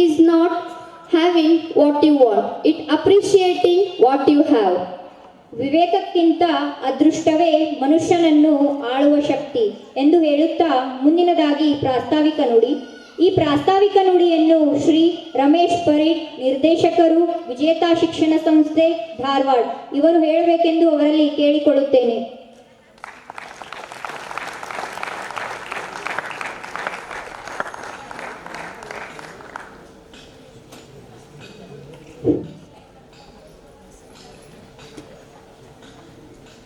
is not having what you want, it appreciating what you have. ವಿವೇಕಕ್ಕಿಂತ ಅದೃಷ್ಟವೇ ಮನುಷ್ಯನನ್ನು ಆಳುವ ಶಕ್ತಿ ಎಂದು ಹೇಳುತ್ತಾ ಮುಂದಿನದಾಗಿ ಪ್ರಾಸ್ತಾವಿಕ ನುಡಿ. ಈ ಪ್ರಾಸ್ತಾವಿಕ ನುಡಿಯನ್ನು ಶ್ರೀ ರಮೇಶ್ ಪರೀಟ್, ನಿರ್ದೇಶಕರು, ವಿಜೇತಾ ಶಿಕ್ಷಣ ಸಂಸ್ಥೆ, ಧಾರವಾಡ, ಇವರು ಹೇಳಬೇಕೆಂದು ಅವರಲ್ಲಿ ಕೇಳಿಕೊಳ್ಳುತ್ತೇನೆ.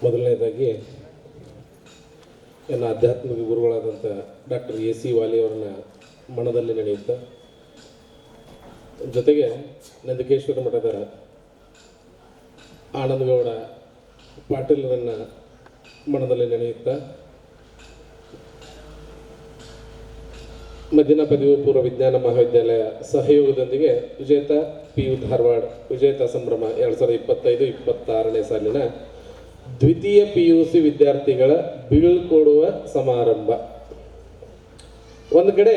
ಮೊದಲನೇದಾಗಿ ನನ್ನ ಆಧ್ಯಾತ್ಮಿಕ ಗುರುಗಳಾದಂಥ ಡಾಕ್ಟರ್ AC ವಾಲಿ ಅವರನ್ನ ಮನದಲ್ಲಿ ನಡೆಯುತ್ತಾ, ಜೊತೆಗೆ ನಂದಿಕೇಶ್ವರ ಮಠದ ಆನಂದಗೌಡ ಪಾಟೀಲರನ್ನು ಮನದಲ್ಲಿ ನೆನೆಯುತ್ತಾ, ಮಧ್ಯಾಹ್ನ ಪದವಿ ಪೂರ್ವ ವಿಜ್ಞಾನ ಮಹಾವಿದ್ಯಾಲಯ ಸಹಯೋಗದೊಂದಿಗೆ ವಿಜೇತ PU ಧಾರವಾಡ ವಿಜೇತ ಸಂಭ್ರಮ 2025-26ನೇ ಸಾಲಿನ ದ್ವಿತೀಯ PUC ವಿದ್ಯಾರ್ಥಿಗಳ ಬೀಳ್ಕೊಡುವ ಸಮಾರಂಭ. ಒಂದು ಕಡೆ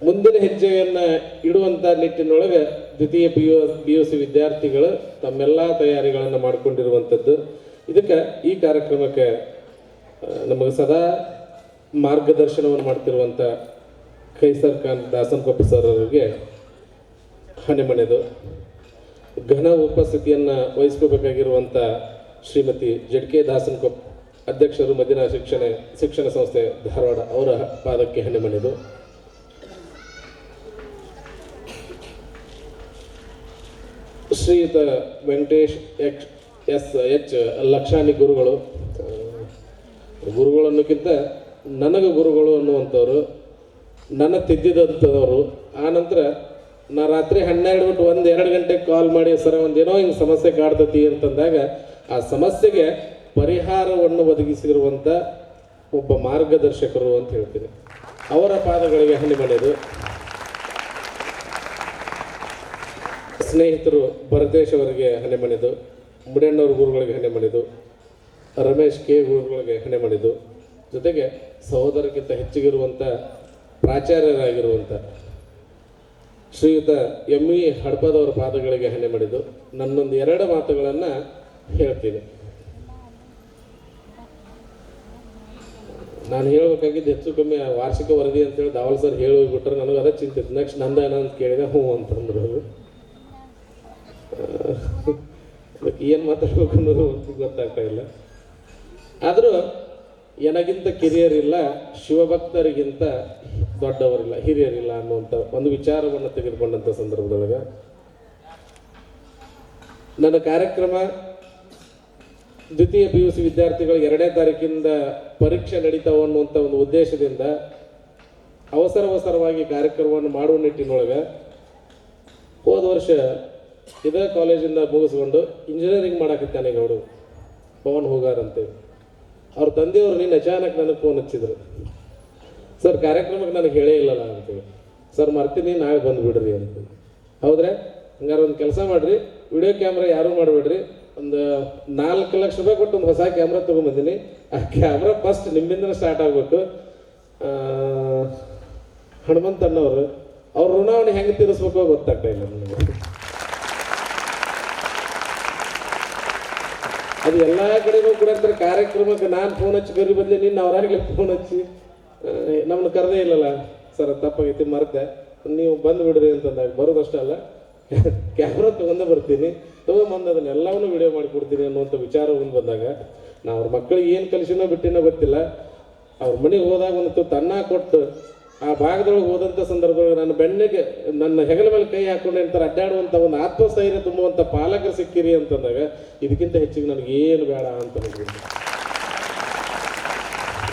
ಮುಂದಿನ ಹೆಜ್ಜೆಯನ್ನು ಇಡುವಂಥ ನಿಟ್ಟಿನೊಳಗೆ ದ್ವಿತೀಯ PUC ವಿದ್ಯಾರ್ಥಿಗಳು ತಮ್ಮೆಲ್ಲ ತಯಾರಿಗಳನ್ನು ಮಾಡಿಕೊಂಡಿರುವಂಥದ್ದು. ಇದಕ್ಕೆ ಈ ಕಾರ್ಯಕ್ರಮಕ್ಕೆ ನಮಗೆ ಸದಾ ಮಾರ್ಗದರ್ಶನವನ್ನು ಮಾಡ್ತಿರುವಂಥ ಖೈಸರ್ ಖಾನ್ ದಾಸನಕೊಪ್ಪ ಸರ್ ಅವರಿಗೆ ಹಣೆಮಣೆದು, ಘನ ಉಪಸ್ಥಿತಿಯನ್ನು ವಹಿಸ್ಕೋಬೇಕಾಗಿರುವಂಥ ಶ್ರೀಮತಿ ZK ದಾಸನಕೊಪ್ಪ ಅಧ್ಯಕ್ಷರು, ಮಧ್ಯಾಹ್ನ ಶಿಕ್ಷಣ ಸಂಸ್ಥೆ ಧಾರವಾಡ, ಅವರ ಪಾದಕ್ಕೆ ಹಣೆಮಣೆದು, ಶ್ರೀಯುತ ವೆಂಕಟೇಶ್ H ಲಕ್ಷಾನಿ ಗುರುಗಳು ಅನ್ನೋಕ್ಕಿಂತ ನನಗೆ ಗುರುಗಳು ಅನ್ನುವಂಥವ್ರು, ನನ್ನ ತಿದ್ದಿದಂಥವ್ರು. ಆನಂತರ ನಾ ರಾತ್ರಿ 12 ಬಿಟ್ಟು 1-2 ಗಂಟೆಗೆ ಕಾಲ್ ಮಾಡಿ, ಸರ ಒಂದೇನೋ ಹಿಂಗೆ ಸಮಸ್ಯೆ ಕಾಡ್ತತಿ ಅಂತಂದಾಗ ಆ ಸಮಸ್ಯೆಗೆ ಪರಿಹಾರವನ್ನು ಒದಗಿಸಿರುವಂಥ ಒಬ್ಬ ಮಾರ್ಗದರ್ಶಕರು ಅಂತ ಹೇಳ್ತೀನಿ. ಅವರ ಪಾದಗಳಿಗೆ ಹಣಿಮಣೆದು. ಸ್ನೇಹಿತರು ಭರತೇಶ್ ಅವರಿಗೆ ಹಣೆಮಣೆದು, ಮುಡಿಯಣ್ಣವ್ರ ಗುರುಗಳಿಗೆ ಹಣೆಮಣೆದು, ರಮೇಶ್ K ಗುರುಗಳಿಗೆ ಹಣೆಮಣೆದು, ಜೊತೆಗೆ ಸಹೋದರಕ್ಕಿಂತ ಹೆಚ್ಚಿಗಿರುವಂಥ ಪ್ರಾಚಾರ್ಯರಾಗಿರುವಂಥ ಶ್ರೀಯುತ ME ಹಡಪದವರ ಪಾದಗಳಿಗೆ ಹಣೆಮಣೆದು ನನ್ನೊಂದು 2 ಮಾತುಗಳನ್ನು ಹೇಳ್ತೀನಿ. ನಾನು ಹೇಳಬೇಕಾಗಿದ್ದು ಹೆಚ್ಚು ಕಮ್ಮಿ ವಾರ್ಷಿಕ ವರದಿ ಅಂತೇಳಿ ದಾವಲ್ ಸರ್ ಹೇಳಿ ಹೋಗ್ಬಿಟ್ರೆ ನನಗೆ ಅದೇ ಚಿಂತಿತ್ತು. ನೆಕ್ಸ್ಟ್ ನಂದ ಏನೋ ಅಂತ ಕೇಳಿದೆ, ಹ್ಞೂ ಅಂತಂದ್ರು. ಅದಕ್ಕೆ ಏನು ಮಾತಾಡ್ಬೇಕು ಅನ್ನೋದು ಗೊತ್ತಾಗ್ತಾ ಇಲ್ಲ. ಆದರೂ ನನಗಿಂತ ಕಿರಿಯರಿಲ್ಲ, ಶಿವಭಕ್ತರಿಗಿಂತ ದೊಡ್ಡವರಿಲ್ಲ, ಹಿರಿಯರಿಲ್ಲ ಅನ್ನುವಂಥ ಒಂದು ವಿಚಾರವನ್ನು ತೆಗೆದುಕೊಂಡಂಥ ಸಂದರ್ಭದೊಳಗೆ ನನ್ನ ಕಾರ್ಯಕ್ರಮ ದ್ವಿತೀಯ PUC ವಿದ್ಯಾರ್ಥಿಗಳು 2ನೇ ತಾರೀಕಿಂದ ಪರೀಕ್ಷೆ ನಡೀತಾವೆ ಅನ್ನುವಂಥ ಒಂದು ಉದ್ದೇಶದಿಂದ ಅವಸರವಾಗಿ ಕಾರ್ಯಕ್ರಮವನ್ನು ಮಾಡುವ ನಿಟ್ಟಿನೊಳಗೆ ಹೋದ ವರ್ಷ ಇದೇ ಕಾಲೇಜಿಂದ ಮುಗಿಸ್ಕೊಂಡು ಇಂಜಿನಿಯರಿಂಗ್ ಮಾಡಾಕತ್ತಾನೆ ಈಗ ಅವರು ಪವನ್ ಹೋಗಾರ್ ಅಂತೇಳಿ. ಅವ್ರ ತಂದೆಯವರು ನಿನ್ನ ಅಚಾನಕ್ ನನಗೆ ಫೋನ್ ಹಚ್ಚಿದ್ರು, ಸರ್ ಕಾರ್ಯಕ್ರಮಕ್ಕೆ ನನಗೆ ಹೇಳೇ ಇಲ್ಲಲ್ಲ ಅಂತೇಳಿ. ಸರ್ ಮರ್ತೀನಿ, ನಾಳೆ ಬಂದುಬಿಡ್ರಿ ಅಂತ. ಹೌದ್ರೆ ಹಂಗಾರೆ ಒಂದು ಕೆಲಸ ಮಾಡಿರಿ, ವಿಡಿಯೋ ಕ್ಯಾಮ್ರಾ ಯಾರೂ ಮಾಡಬೇಡ್ರಿ, ಒಂದು 4 ಲಕ್ಷ ರೂಪಾಯಿ ಕೊಟ್ಟು ಒಂದು ಹೊಸ ಕ್ಯಾಮ್ರಾ ತೊಗೊಂಬಂದಿನಿ, ಆ ಕ್ಯಾಮ್ರಾ ಫಸ್ಟ್ ನಿಮ್ಮಿಂದ ಸ್ಟಾರ್ಟ್ ಆಗಬೇಕು. ಹನುಮಂತಣ್ಣವರು ಅವ್ರ ಋಣವನ್ನು ಹೆಂಗೆ ತೀರಿಸ್ಬೇಕೋ ಗೊತ್ತಾಗ್ತಾ ಇಲ್ಲ ನನಗೆ. ಅದು ಎಲ್ಲ ಕಡೆಗೂ ಕೂಡ ಅಂತಾರೆ ಕಾರ್ಯಕ್ರಮಕ್ಕೆ ನಾನು ಫೋನ್ ಹಚ್ಚಿ ಕರಿ ಬದಲಿ ನೀನು ಅವರಾಗಲಿ ಫೋನ್ ಹಚ್ಚಿ ನಮ್ಮನ್ನು ಕರೆದೇ ಇಲ್ಲಲ್ಲ, ಸರ್ ತಪ್ಪಾಗೈತಿ ಮರೆತೆ, ನೀವು ಬಂದು ಬಿಡ್ರಿ ಅಂತಂದಾಗ ಬರೋದಷ್ಟೇ ಅಲ್ಲ, ಕ್ಯಾಮ್ರಾ ತೊಗೊಂಡೇ ಬರ್ತೀನಿ, ತೊಗೊಂಬಂದು ಅದನ್ನೆಲ್ಲವನ್ನೂ ವಿಡಿಯೋ ಮಾಡಿಕೊಡ್ತೀನಿ ಅನ್ನುವಂಥ ವಿಚಾರ ಒಂದು ಬಂದಾಗ ನಾವು ಅವ್ರ ಮಕ್ಕಳಿಗೆ ಏನು ಕಲಿಸಿನೋ ಬಿಟ್ಟಿನೋ ಗೊತ್ತಿಲ್ಲ. ಅವ್ರ ಮನೆಗೆ ಹೋದಾಗ ಒಂದು ತನ್ನ ಕೊಟ್ಟು ಆ ಭಾಗದೊಳಗೆ ಹೋದಂಥ ಸಂದರ್ಭದೊಳಗೆ ನನ್ನ ಬೆನ್ನಿಗೆ ನನ್ನ ಹೆಗಲ ಮೇಲೆ ಕೈ ಹಾಕೊಂಡು ಅಂತಾರೆ ಅಡ್ಡಾಡುವಂಥ ಒಂದು ಆತ್ಮಸ್ಥೈರ್ಯ ತುಂಬುವಂಥ ಪಾಲಕರು ಸಿಕ್ಕಿರಿ ಅಂತಂದಾಗ ಇದಕ್ಕಿಂತ ಹೆಚ್ಚಿಗೆ ನನಗೇನು ಬೇಡ ಅಂತ ಅನ್ಕೊಂಡು,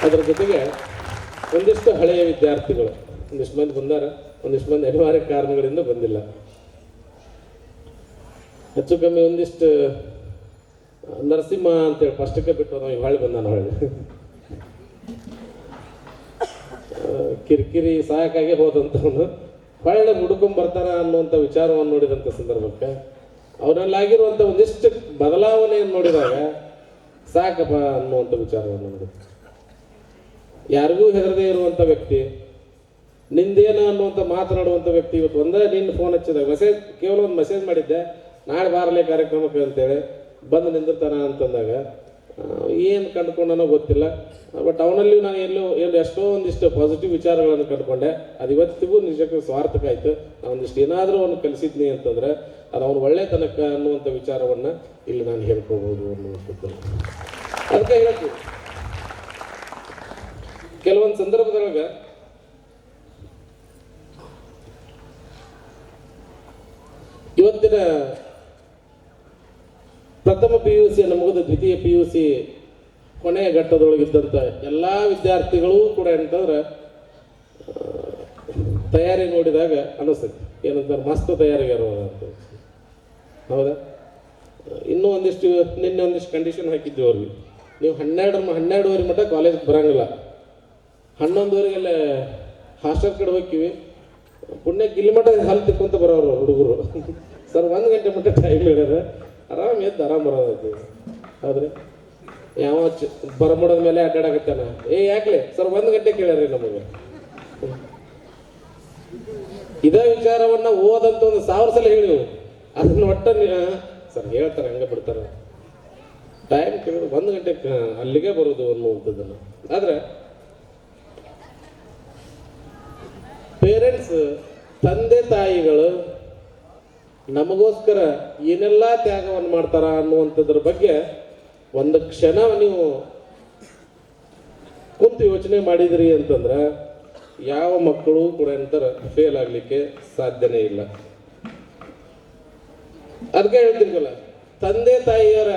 ಅದರ ಜೊತೆಗೆ ಒಂದಿಷ್ಟು ಹಳೆಯ ವಿದ್ಯಾರ್ಥಿಗಳು ಒಂದಿಷ್ಟು ಮಂದಿ ಬಂದಾರ, ಒಂದಿಷ್ಟು ಮಂದಿ ಅನಿವಾರ್ಯ ಕಾರಣಗಳಿಂದ ಬಂದಿಲ್ಲ. ಹೆಚ್ಚು ಕಮ್ಮಿ ಒಂದಿಷ್ಟು ನರಸಿಂಹ ಅಂತೇಳಿ ಫಸ್ಟಕ್ಕೆ ಬಿಟ್ಟು ನಾವು ಹೊಳ್ಳಿ ಬಂದಾನ, ಹೊಳ್ಳಿ ಕಿರಿಕಿರಿ ಸಾಕಾಗೆ ಹೋದಂಥವನು ಹೊಳ್ಳೆ ಹುಡ್ಕೊಂಬರ್ತಾನ ಅನ್ನುವಂಥ ವಿಚಾರವನ್ನು ನೋಡಿದಂಥ ಸಂದರ್ಭಕ್ಕೆ ಅವನಲ್ಲಾಗಿರುವಂಥ ಒಂದಿಷ್ಟು ಬದಲಾವಣೆಯನ್ನು ನೋಡಿದಾಗ ಸಾಕಪ್ಪ ಅನ್ನುವಂಥ ವಿಚಾರವನ್ನು ನೋಡಿದ. ಯಾರಿಗೂ ಹೆದರದೇ ಇರುವಂಥ ವ್ಯಕ್ತಿ, ನಿಂದೇನು ಅನ್ನುವಂಥ ಮಾತನಾಡುವಂಥ ವ್ಯಕ್ತಿ ಇವತ್ತು ಒಂದೇ ನಿನ್ನ ಫೋನ್ ಹಚ್ಚಿದಾಗ ಮೆಸೇಜ್ ಕೇವಲ ಒಂದು ಮೆಸೇಜ್ ಮಾಡಿದ್ದೆ ನಾಳೆ ಬಾರಲೇ ಕಾರ್ಯಕ್ರಮಕ್ಕೆ ಅಂತೇಳಿ ಬಂದು ನಿಂದಿರ್ತಾನ ಅಂತಂದಾಗ ಏನು ಕಂಡುಕೊಂಡನೋ ಗೊತ್ತಿಲ್ಲ. ಬಟ್ ಅವನಲ್ಲಿ ನಾನು ಎಷ್ಟೋ ಒಂದಿಷ್ಟು ಪಾಸಿಟಿವ್ ವಿಚಾರಗಳನ್ನು ಕಂಡುಕೊಂಡೆ. ಅದು ಇವತ್ತಿಗೂ ನಿಜಕ್ಕೂ ಸ್ವಾರ್ಥಕಾಯ್ತು. ನಾನು ಒಂದಿಷ್ಟು ಏನಾದರೂ ಅವನು ಕಲಿಸಿದ್ನಿ ಅಂತಂದರೆ ಅದು ಅವನು ಒಳ್ಳೆತನಕ ಅನ್ನುವಂಥ ವಿಚಾರವನ್ನು ಇಲ್ಲಿ ನಾನು ಹೇಳ್ಕೋಬೋದು ಅನ್ನುವಂಥದ್ದು. ಅದಕ್ಕೆ ಹೇಳ್ತೀವಿ ಕೆಲವೊಂದು ಸಂದರ್ಭದೊಳಗೆ ಇವತ್ತಿನ ಪ್ರಥಮ PUC ಮುಗಿದ ದ್ವಿತೀಯ PUC ಕೊನೆಯ ಘಟ್ಟದೊಳಗಿದ್ದಂಥ ಎಲ್ಲ ವಿದ್ಯಾರ್ಥಿಗಳೂ ಕೂಡ ಏನಂತಂದ್ರೆ ತಯಾರಿ ನೋಡಿದಾಗ ಅನಿಸ್ತೈತಿ ಏನಂತಾರೆ ಮಸ್ತ್ ತಯಾರಿಗಾರ ಅಂತ. ಹೌದಾ? ಇನ್ನೂ ಒಂದಿಷ್ಟು ನಿನ್ನೆ ಒಂದಿಷ್ಟು ಕಂಡೀಷನ್ ಹಾಕಿದ್ವಿ ಅವ್ರಿಗೆ, ನೀವು 12:30 ಮಟ್ಟ ಕಾಲೇಜ್ಗೆ ಬರೋಂಗಿಲ್ಲ, 11:00 ಹಾಸ್ಟೆಲ್ ಕಡೆ ಹೋಗ್ತೀವಿ, ಪುಣ್ಯಕ್ಕೆ ಇಲ್ಲಿ ಮಟ್ಟ ಹಾಲು ತಿಕ್ಕೊಂತ ಬರೋರು ಹುಡುಗರು. ಸರ್ 1 ಗಂಟೆ ಮಟ್ಟ ಟೈಮ್ ಹೇಳ್ಯಾರ, ಆರಾಮ್ ಎದ್ದು ಆರಾಮ್ ಬರೋದು. ಆದ್ರೆ ಯಾವ ಬರಮುಡದ ಮೇಲೆ ಅಡ್ಡಾಡಕತ್ತಾನ, ಯಾಕಲೆ ಸರ್ 1 ಗಂಟೆ ಕೇಳ್ಯಾರಿ ನಮಗೆ. ಇದೇ ವಿಚಾರವನ್ನ ಓದಂತ ಒಂದು 1000 ಸಲ ಹೇಳಿವು, ಅದನ್ನ ಒಟ್ಟ ಸರ್ ಹೇಳ್ತಾರೆ ಹಂಗೆ ಬಿಡ್ತಾರೆ. ಟೈಮ್ ಕೇಳಿದ್ರೆ 1 ಗಂಟೆ ಅಲ್ಲಿಗೆ ಬರೋದು ಅನ್ನುವಂಥದ್ದನ್ನು. ಆದ್ರೆ ಪೇರೆಂಟ್ಸ್ ತಂದೆ ತಾಯಿಗಳು ನಮಗೋಸ್ಕರ ಏನೆಲ್ಲ ತ್ಯಾಗವನ್ನು ಮಾಡ್ತಾರ ಅನ್ನುವಂಥದ್ರ ಬಗ್ಗೆ ಒಂದು ಕ್ಷಣ ನೀವು ಕುಂತು ಯೋಚನೆ ಮಾಡಿದ್ರಿ ಅಂತಂದ್ರೆ ಯಾವ ಮಕ್ಕಳು ಕೂಡ ಅಂತಾರೆ ಫೇಲ್ ಆಗ್ಲಿಕ್ಕೆ ಸಾಧ್ಯನೇ ಇಲ್ಲ. ಅದಕ್ಕೆ ಹೇಳ್ತಿರ್ಕಲ್ಲ, ತಂದೆ ತಾಯಿಯರ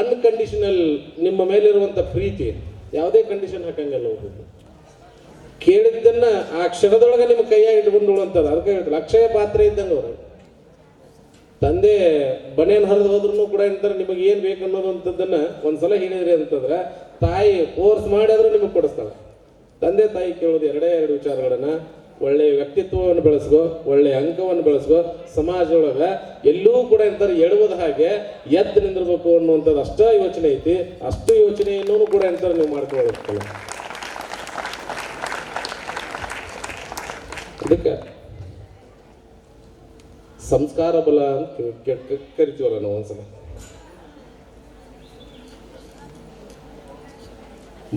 ಅನ್ಕಂಡೀಷನಲ್ ನಿಮ್ಮ ಮೇಲಿರುವಂಥ ಪ್ರೀತಿ ಯಾವುದೇ ಕಂಡೀಷನ್ ಹಾಕಂಗಲ್ಲ. ಹೋಗುದು ಕೇಳಿದ್ದನ್ನ ಆ ಕ್ಷಣದೊಳಗೆ ನಿಮ್ಮ ಕೈಯಾಗಿ ಇಟ್ಕೊಂಡು ಅಂತದ್ದು. ಅದಕ್ಕೆ ಹೇಳ್ತಾರೆ ಅಕ್ಷಯ ಪಾತ್ರೆ ಇದ್ದಂಗೆ ಅವರು. ತಂದೆ ಬನೇನ್ ಹರಿದು ಹೋದ್ರೂ ಕೂಡ ಏನಂತಾರೆ ನಿಮಗೆ ಏನು ಬೇಕು ಅನ್ನೋದಂಥದ್ದನ್ನ ಒಂದ್ಸಲ ಹೇಳಿದ್ರಿ ಅಂತಂದ್ರೆ ತಾಯಿ ಫೋರ್ಸ್ ಮಾಡಿದ್ರು ನಿಮಗೆ ಕೊಡಿಸ್ತಾಳೆ. ತಂದೆ ತಾಯಿ ಕೇಳೋದು 2 ವಿಚಾರಗಳನ್ನ, ಒಳ್ಳೆಯ ವ್ಯಕ್ತಿತ್ವವನ್ನು ಬೆಳೆಸ್ಕೋ, ಒಳ್ಳೆಯ ಅಂಕವನ್ನು ಬೆಳೆಸ್ಕೋ, ಸಮಾಜದೊಳಗೆ ಎಲ್ಲೂ ಕೂಡ ಎಂತಾರೆ ಎಡುವುದು ಹಾಗೆ ಎದ್ದು ನಿಂದಿರ್ಬೇಕು ಅನ್ನುವಂಥದ್ದು ಅಷ್ಟೇ ಯೋಚನೆ ಐತಿ. ಅಷ್ಟು ಯೋಚನೆಯನ್ನು ಕೂಡ ಎಂತಾರೆ ನೀವು ಮಾಡ್ಕೊಳ್ಳೋದಿಲ್ಲ. ಅದಕ್ಕೆ ಸಂಸ್ಕಾರ ಬಲ ಅಂತ ಕರಿತೀವಲ್ಲ ನಾವು ಒಂದ್ಸಲ.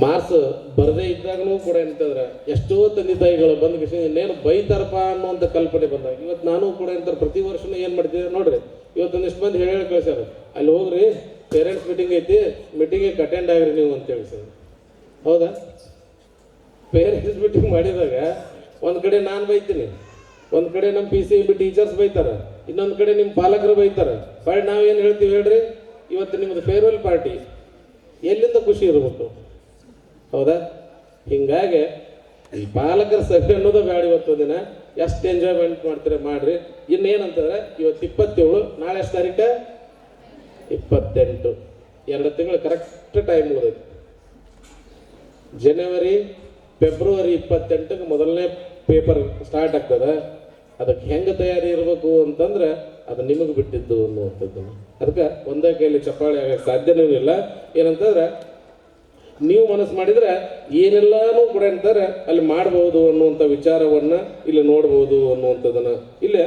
ಮಾರ್ಕ್ಸ್ ಬರದೇ ಇದ್ದಾಗನೂ ಕೂಡ ಎಂತಂದ್ರೆ ಎಷ್ಟೋ ತಂದೆ ತಾಯಿಗಳು ಬಂದ ವಿಷಯ ಇನ್ನೇನು ಬೈತಾರಪ್ಪ ಅನ್ನುವಂಥ ಕಲ್ಪನೆ ಬಂದಾಗ ಇವತ್ತು ನಾನು ಕೂಡ ಎಂತಾರೆ ಪ್ರತಿ ವರ್ಷನೂ ಏನು ಮಾಡ್ತಿದ್ದೆ ನೋಡ್ರಿ, ಇವತ್ತೊಂದಿಷ್ಟು ಮಂದಿ ಹೇಳಿ ಕಳಿಸ್ಯಾರ, ಅಲ್ಲಿ ಹೋಗ್ರಿ ಪೇರೆಂಟ್ಸ್ ಮೀಟಿಂಗ್ ಐತಿ, ಮೀಟಿಂಗಿಗೆ ಅಟೆಂಡ್ ಆಗ್ರಿ ನೀವು ಅಂತ ಹೇಳಿ ಸರ್. ಹೌದಾ? ಪೇರೆಂಟ್ಸ್ ಮೀಟಿಂಗ್ ಮಾಡಿದಾಗ ಒಂದು ಕಡೆ ನಾನು ಬೈತೀನಿ, ಒಂದು ಕಡೆ ನಮ್ಮ PCB ಟೀಚರ್ಸ್ ಬೈತಾರೆ, ಇನ್ನೊಂದು ಕಡೆ ನಿಮ್ಮ ಪಾಲಕರು ಬೈತಾರೆ. ಬಟ್ ನಾವೇನು ಹೇಳ್ತೀವಿ ಹೇಳ್ರಿ, ಇವತ್ತು ನಿಮ್ಮದು ಫೇರ್ವೆಲ್ ಪಾರ್ಟಿ, ಎಲ್ಲಿಂದ ಖುಷಿ ಇರಬೇಕು? ಹೌದಾ? ಹಿಂಗಾಗಿ ಈ ಪಾಲಕರ ಸಭೆ ಅನ್ನೋದು ಬೇಡ. ಇವತ್ತು ದಿನ ಎಷ್ಟು ಎಂಜಾಯ್ಮೆಂಟ್ ಮಾಡ್ತಾರೆ ಮಾಡ್ರಿ. ಇನ್ನೇನಂತಂದ್ರೆ ಇವತ್ತು 27, ನಾಳೆ ಎಷ್ಟು ತಾರೀಕು? 28. 2 ತಿಂಗಳು ಕರೆಕ್ಟ್ ಟೈಮ್ ಉಳಿದೈತಿ. ಜನವರಿ ಫೆಬ್ರವರಿ 28ಕ್ಕೆ ಮೊದಲನೇ ಪೇಪರ್ ಸ್ಟಾರ್ಟ್ ಆಗ್ತದೆ. ಅದಕ್ಕೆ ಹೆಂಗೆ ತಯಾರಿ ಇರಬೇಕು ಅಂತಂದ್ರೆ ಅದು ನಿಮಗೆ ಬಿಟ್ಟಿದ್ದು ಅನ್ನುವಂಥದ್ದು. ಅದಕ್ಕೆ ಒಂದೇ ಕೈಲಿ ಚಪ್ಪಾಳೆ ಆಗಕ್ಕೆ ಸಾಧ್ಯನೂ ಇಲ್ಲ. ಏನಂತಂದ್ರೆ ನೀವು ಮನಸ್ಸು ಮಾಡಿದ್ರೆ ಏನೆಲ್ಲಾನು ಕೂಡ ಅಂತಾರೆ ಅಲ್ಲಿ ಮಾಡಬಹುದು ಅನ್ನುವಂಥ ವಿಚಾರವನ್ನ ಇಲ್ಲಿ ನೋಡ್ಬೋದು ಅನ್ನುವಂಥದ್ದನ್ನ. ಇಲ್ಲೇ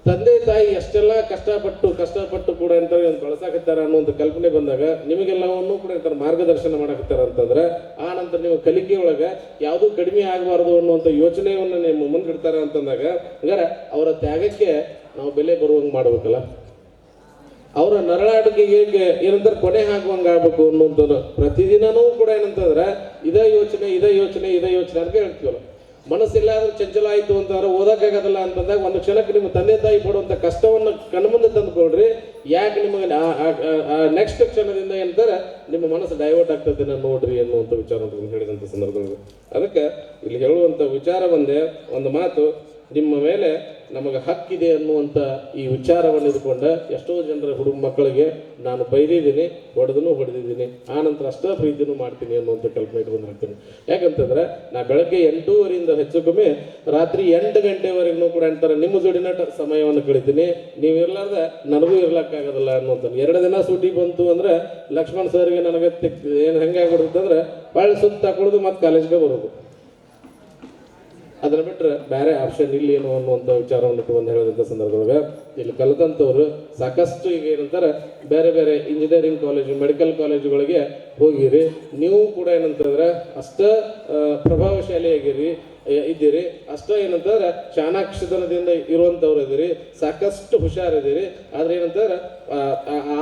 ತಂದೆ ತಾಯಿ ಎಷ್ಟೆಲ್ಲ ಕಷ್ಟಪಟ್ಟು ಕೂಡ ಅಂತಾರೆ ಒಂದು ಕಳ್ಸಾಕತ್ತಾರ ಅನ್ನುವಂಥ ಕಲ್ಪನೆ ಬಂದಾಗ ನಿಮಗೆಲ್ಲವನ್ನೂ ಕೂಡ ಅಂತಾರೆ ಮಾರ್ಗದರ್ಶನ ಮಾಡಕತ್ತಾರ ಅಂತಂದ್ರೆ ಆ ನಂತರ ನೀವು ಕಲಿಕೆ ಒಳಗೆ ಯಾವುದೂ ಕಡಿಮೆ ಆಗಬಾರ್ದು ಅನ್ನುವಂಥ ಯೋಚನೆಯನ್ನು ನಿಮ್ಮ ಮುಂದಿಡ್ತಾರ ಅಂತಂದಾಗ ಹಂಗಾರೆ ಅವರ ತ್ಯಾಗಕ್ಕೆ ನಾವು ಬೆಲೆ ಬರುವಂಗೆ ಮಾಡ್ಬೇಕಲ್ಲ. ಅವರ ನರಳಾಟಿಕೆಗೆ ಏನಂತಾರೆ ಕೊನೆ ಹಾಕುವಂಗೆ ಆಗ್ಬೇಕು ಅನ್ನುವಂಥದ್ದು. ಪ್ರತಿದಿನನೂ ಕೂಡ ಏನಂತಂದ್ರೆ ಇದೇ ಯೋಚನೆ ಅದಕ್ಕೆ ಹೇಳ್ತೀವಲ್ಲ, ಮನಸ್ಸೆಲ್ಲಾದ್ರೂ ಚಂಚಲ ಆಯಿತು ಅಂತಂದ್ರೆ ಓದಕ್ಕಾಗೋದಿಲ್ಲ ಅಂತಂದಾಗ ಒಂದು ಕ್ಷಣಕ್ಕೆ ನಿಮ್ಮ ತಂದೆ ತಾಯಿ ಪಡುವಂಥ ಕಷ್ಟವನ್ನು ಕಣ್ಮುಂದೆ ತಂದುಕೊಳ್ರಿ. ಯಾಕೆ ನಿಮಗೆ ನೆಕ್ಸ್ಟ್ ಕ್ಷಣದಿಂದ ಏನಂತಾರೆ ನಿಮ್ಮ ಮನಸ್ಸು ಡೈವರ್ಟ್ ಆಗ್ತದೆ ನೋಡ್ರಿ ಅನ್ನುವಂಥ ವಿಚಾರ ಹೇಳಿದಂಥ ಸಂದರ್ಭದಲ್ಲಿ. ಅದಕ್ಕೆ ಇಲ್ಲಿ ಹೇಳುವಂಥ ವಿಚಾರ ಒಂದು ಮಾತು, ನಿಮ್ಮ ಮೇಲೆ ನಮಗೆ ಹಕ್ಕಿದೆ ಅನ್ನುವಂಥ ಈ ವಿಚಾರವನ್ನು ಇದ್ಕೊಂಡ ಎಷ್ಟೋ ಜನರ ಮಕ್ಕಳಿಗೆ ನಾನು ಬೈದಿದ್ದೀನಿ, ಹೊಡೆದಿದ್ದೀನಿ, ಆ ನಂತರ ಅಷ್ಟೇ ಪ್ರೀತಿನೂ ಮಾಡ್ತೀನಿ ಅನ್ನುವಂಥ ಕಲ್ಪನೆ ಇಟ್ಕೊಂಡು ಹಾಕ್ತೀನಿ. ಯಾಕಂತಂದ್ರೆ ನಾ ಬೆಳಗ್ಗೆ 8:30 ಹೆಚ್ಚು ಕಮ್ಮಿ ರಾತ್ರಿ 8 ಗಂಟೆವರೆಗೂ ಕೂಡ ಅಂತಾರೆ ನಿಮ್ಮ ಜೋಡಿನ ಸಮಯವನ್ನು ಕಳಿತೀನಿ. ನೀವು ಇರ್ಲಾರ್ದ ನನಗೂ ಇರ್ಲಕ್ಕಾಗೋದಿಲ್ಲ ಅನ್ನುವಂಥ. 2 ದಿನ ಸೂಟಿ ಬಂತು ಅಂದ್ರೆ ಲಕ್ಷ್ಮಣ್ ಸರ್ಗೆ ನನಗೆ ಏನು ಹೆಂಗಾಗ್ಬಿಡುತ್ತಂದ್ರೆ ಭಾಳ ಸುತ್ತ ಹಾಕೊಳ್ಳೋದು ಮತ್ತು ಕಾಲೇಜ್ಗೆ ಬರೋದು. ಅದನ್ನ ಬಿಟ್ಟರೆ ಬೇರೆ ಆಪ್ಷನ್ ಇಲ್ಲಿ ಏನು ಅನ್ನುವಂಥ ವಿಚಾರವನ್ನು ಇಟ್ಕೊಂಡು ಹೇಳೋದಂಥ ಸಂದರ್ಭದೊಳಗೆ ಇಲ್ಲಿ ಕಲಿತಂಥವ್ರು ಸಾಕಷ್ಟು ಈಗ ಏನಂತಾರೆ ಬೇರೆ ಬೇರೆ ಇಂಜಿನಿಯರಿಂಗ್ ಕಾಲೇಜು ಮೆಡಿಕಲ್ ಕಾಲೇಜುಗಳಿಗೆ ಹೋಗಿರಿ. ನೀವು ಕೂಡ ಏನಂತಂದ್ರೆ ಅಷ್ಟ ಪ್ರಭಾವಶಾಲಿಯಾಗಿರಿ ಇದ್ದೀರಿ, ಅಷ್ಟೇ ಏನಂತಂದ್ರೆ ಚಾಣಾಕ್ಷತನದಿಂದ ಇರುವಂಥವ್ರು ಇದ್ದೀರಿ, ಸಾಕಷ್ಟು ಹುಷಾರಿದ್ದೀರಿ. ಆದ್ರೆ ಏನಂತಂದ್ರೆ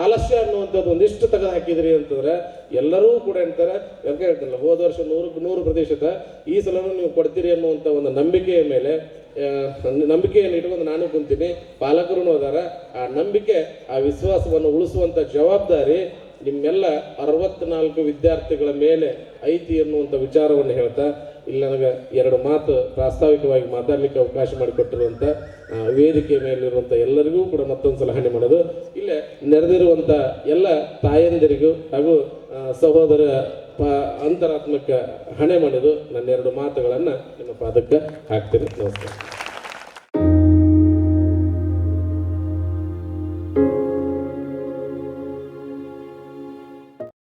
ಆಲಸ್ಯ ಅನ್ನುವಂಥದ್ದು ಒಂದಿಷ್ಟು ತೆಗೆದು ಹಾಕಿದ್ರಿ ಅಂತಂದ್ರೆ ಎಲ್ಲರೂ ಕೂಡ ಏನಂತಾರೆ ಯಾಕೆ ಹೇಳ್ತಾರಲ್ಲ, ಹೋದ ವರ್ಷ 100% ಈ ಸಲನೂ ನೀವು ಕೊಡ್ತೀರಿ ಅನ್ನುವಂಥ ಒಂದು ನಂಬಿಕೆಯ ಮೇಲೆ ನಂಬಿಕೆಯನ್ನು ಇಟ್ಕೊಂಡು ನಾನು ಕುಂತೀನಿ, ಪಾಲಕರು ಅದಾರ. ಆ ನಂಬಿಕೆ ಆ ವಿಶ್ವಾಸವನ್ನು ಉಳಿಸುವಂಥ ಜವಾಬ್ದಾರಿ ನಿಮ್ಮೆಲ್ಲ 64 ವಿದ್ಯಾರ್ಥಿಗಳ ಮೇಲೆ ಐತಿ ಅನ್ನುವಂಥ ವಿಚಾರವನ್ನು ಹೇಳ್ತಾ ಇಲ್ಲಿ ನನಗೆ 2 ಮಾತು ಪ್ರಾಸ್ತಾವಿಕವಾಗಿ ಮಾತಾಡಲಿಕ್ಕೆ ಅವಕಾಶ ಮಾಡಿಕೊಟ್ಟಿರುವಂಥ ವೇದಿಕೆ ಮೇಲಿರುವಂಥ ಎಲ್ಲರಿಗೂ ಕೂಡ ಮತ್ತೊಂದು ಸಲ ಹಣೆ ಮಾಡೋದು. ಇಲ್ಲೇ ನೆರೆದಿರುವಂಥ ಎಲ್ಲ ತಾಯಂದಿರಿಗೂ ಹಾಗೂ ಸಹೋದರ ಅಂತರಾತ್ಮಕ ಹಣೆ ಮಾಡೋದು ನನ್ನ 2 ಮಾತುಗಳನ್ನು ನಿಮ್ಮ ಪಾದಕ್ಕೆ ಹಾಕ್ತೀನಿ. ನಮಸ್ಕಾರ.